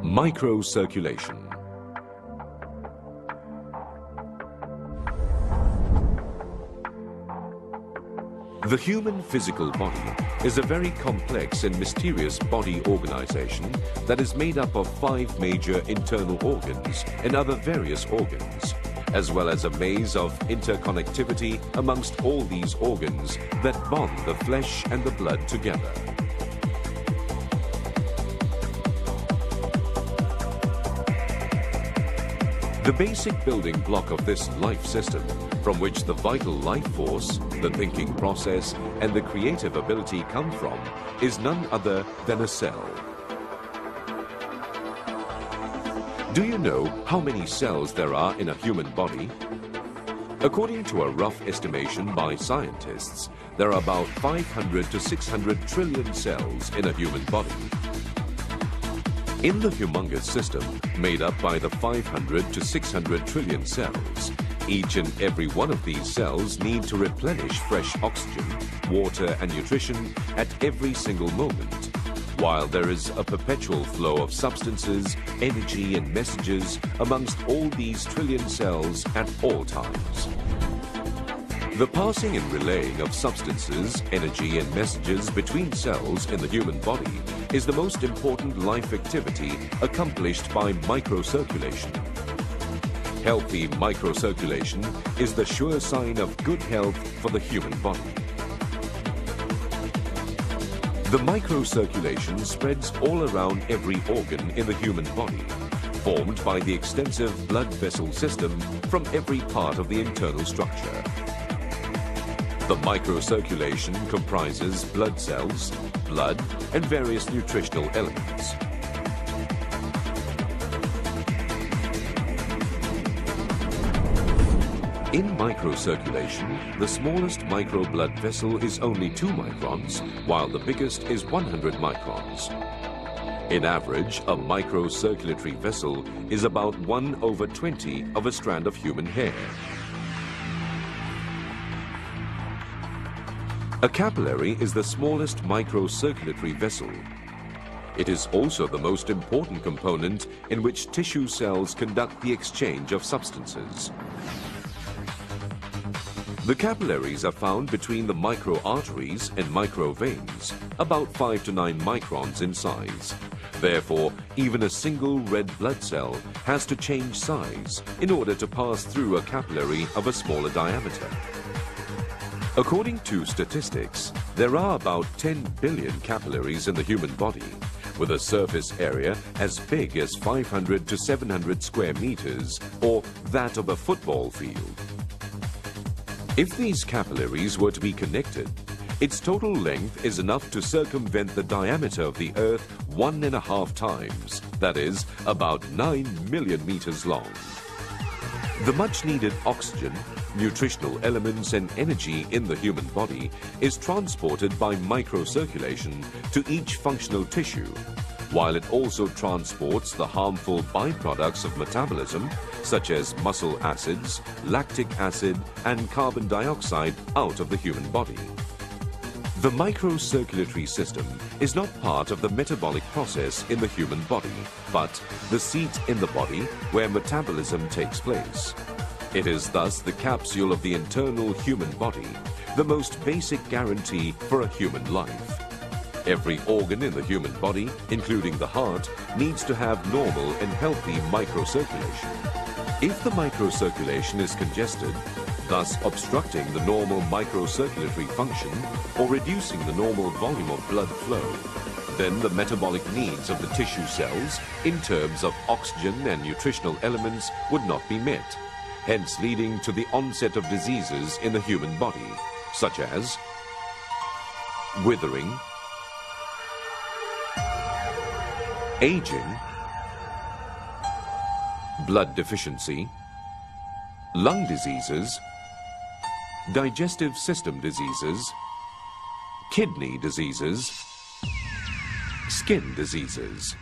Microcirculation. The human physical body is a very complex and mysterious body organization that is made up of 5 major internal organs and other various organs, as well as a maze of interconnectivity amongst all these organs that bond the flesh and the blood together. The basic building block of this life system, from which the vital life force, the thinking process, and the creative ability come from, is none other than a cell. Do you know how many cells there are in a human body? According to a rough estimation by scientists, there are about 500 to 600 trillion cells in a human body. In the humongous system, made up by the 500 to 600 trillion cells, each and every one of these cells need to replenish fresh oxygen, water and nutrition at every single moment, while there is a perpetual flow of substances, energy and messages amongst all these trillion cells at all times. The passing and relaying of substances, energy and messages between cells in the human body is the most important life activity accomplished by microcirculation. Healthy microcirculation is the sure sign of good health for the human body. The microcirculation spreads all around every organ in the human body, formed by the extensive blood vessel system from every part of the internal structure. The microcirculation comprises blood cells, blood, and various nutritional elements. In microcirculation, the smallest microblood vessel is only 2 microns, while the biggest is 100 microns. In average, a microcirculatory vessel is about 1/20 of a strand of human hair. A capillary is the smallest microcirculatory vessel. It is also the most important component in which tissue cells conduct the exchange of substances. The capillaries are found between the microarteries and microveins, about 5 to 9 microns in size. Therefore, even a single red blood cell has to change size in order to pass through a capillary of a smaller diameter. According to statistics, there are about 10 billion capillaries in the human body, with a surface area as big as 500 to 700 square meters, or that of a football field. If these capillaries were to be connected, its total length is enough to circumvent the diameter of the Earth 1.5 times, that is, about 9 million meters long. The much-needed oxygen, nutritional elements and energy in the human body is transported by microcirculation to each functional tissue, while it also transports the harmful byproducts of metabolism, such as muscle acids, lactic acid and carbon dioxide out of the human body. The microcirculatory system is not part of the metabolic process in the human body, but the seat in the body where metabolism takes place. It is thus the capsule of the internal human body, the most basic guarantee for a human life. Every organ in the human body, including the heart, needs to have normal and healthy microcirculation. If the microcirculation is congested, thus obstructing the normal microcirculatory function or reducing the normal volume of blood flow, then the metabolic needs of the tissue cells in terms of oxygen and nutritional elements would not be met, hence leading to the onset of diseases in the human body, such as withering, aging, blood deficiency, lung diseases, digestive system diseases, kidney diseases, skin diseases.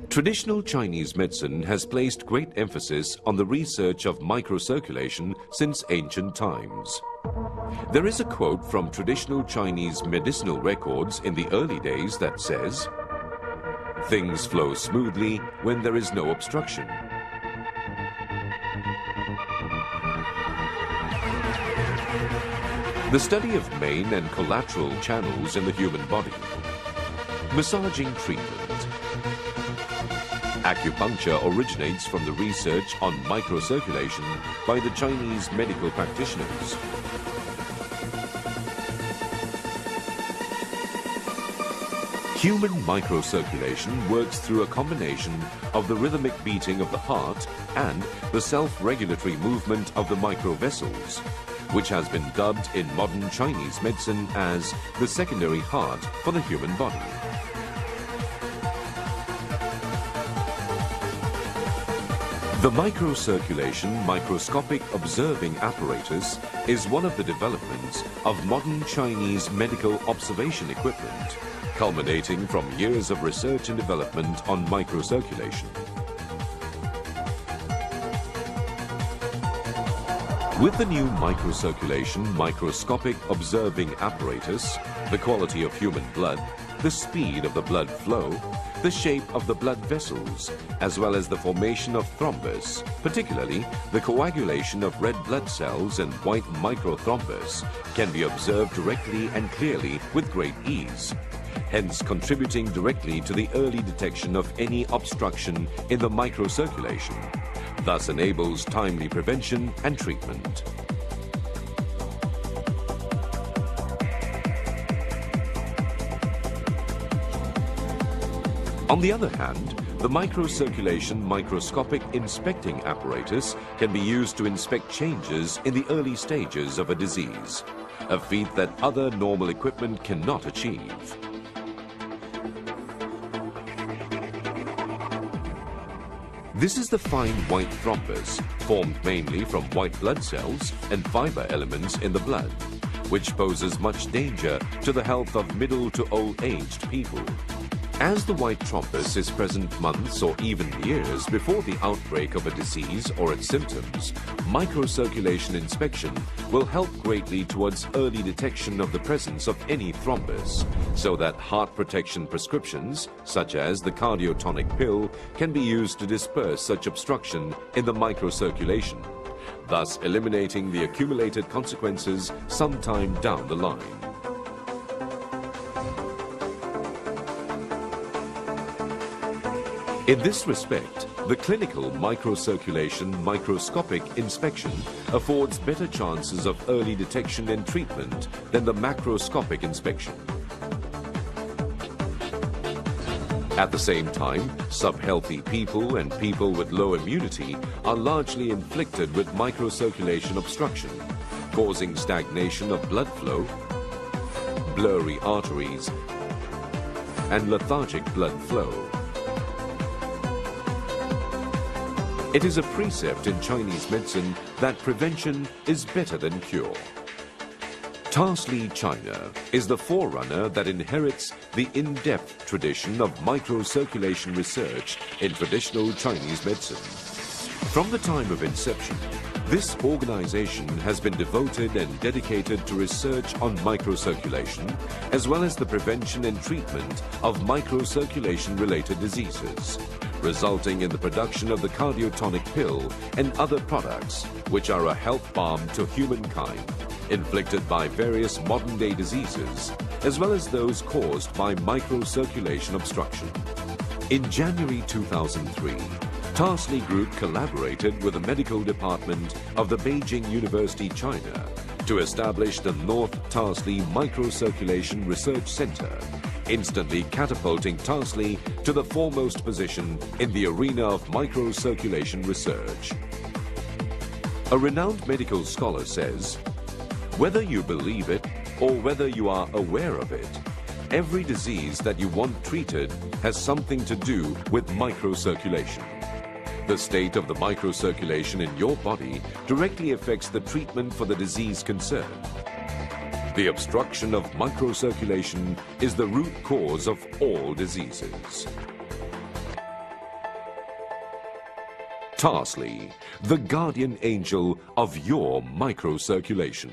Traditional Chinese medicine has placed great emphasis on the research of microcirculation since ancient times. There is a quote from traditional Chinese medicinal records in the early days that says, "Things flow smoothly when there is no obstruction." The study of main and collateral channels in the human body. Massaging treatment. Acupuncture originates from the research on microcirculation by the Chinese medical practitioners. Human microcirculation works through a combination of the rhythmic beating of the heart and the self-regulatory movement of the microvessels, which has been dubbed in modern Chinese medicine as the secondary heart for the human body. The microcirculation microscopic observing apparatus is one of the developments of modern Chinese medical observation equipment, culminating from years of research and development on microcirculation. With the new microcirculation microscopic observing apparatus, the quality of human blood, the speed of the blood flow, the shape of the blood vessels, as well as the formation of thrombus, particularly the coagulation of red blood cells and white microthrombus, can be observed directly and clearly with great ease, hence contributing directly to the early detection of any obstruction in the microcirculation, thus enables timely prevention and treatment. On the other hand, the microcirculation microscopic inspecting apparatus can be used to inspect changes in the early stages of a disease, a feat that other normal equipment cannot achieve. This is the fine white thrombus, formed mainly from white blood cells and fiber elements in the blood, which poses much danger to the health of middle to old-aged people. As the white thrombus is present months or even years before the outbreak of a disease or its symptoms, microcirculation inspection will help greatly towards early detection of the presence of any thrombus, so that heart protection prescriptions, such as the cardiotonic pill, can be used to disperse such obstruction in the microcirculation, thus eliminating the accumulated consequences sometime down the line. In this respect, the clinical microcirculation microscopic inspection affords better chances of early detection and treatment than the macroscopic inspection. At the same time, sub-healthy people and people with low immunity are largely inflicted with microcirculation obstruction, causing stagnation of blood flow, blurry arteries, and lethargic blood flow. It is a precept in Chinese medicine that prevention is better than cure. Tasly, China, is the forerunner that inherits the in-depth tradition of microcirculation research in traditional Chinese medicine. From the time of inception, this organization has been devoted and dedicated to research on microcirculation, as well as the prevention and treatment of microcirculation-related diseases, resulting in the production of the cardiotonic pill and other products, which are a health balm to humankind, inflicted by various modern-day diseases, as well as those caused by microcirculation obstruction. In January 2003, Tasly Group collaborated with the medical department of the Beijing University, China, to establish the North Tasly Microcirculation Research Center, instantly catapulting Tasly to the foremost position in the arena of microcirculation research. A renowned medical scholar says, "Whether you believe it or whether you are aware of it, every disease that you want treated has something to do with microcirculation. The state of the microcirculation in your body directly affects the treatment for the disease concerned. The obstruction of microcirculation is the root cause of all diseases." Tasly, the guardian angel of your microcirculation.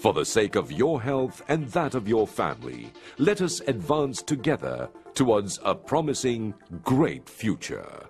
For the sake of your health and that of your family, let us advance together towards a promising great future.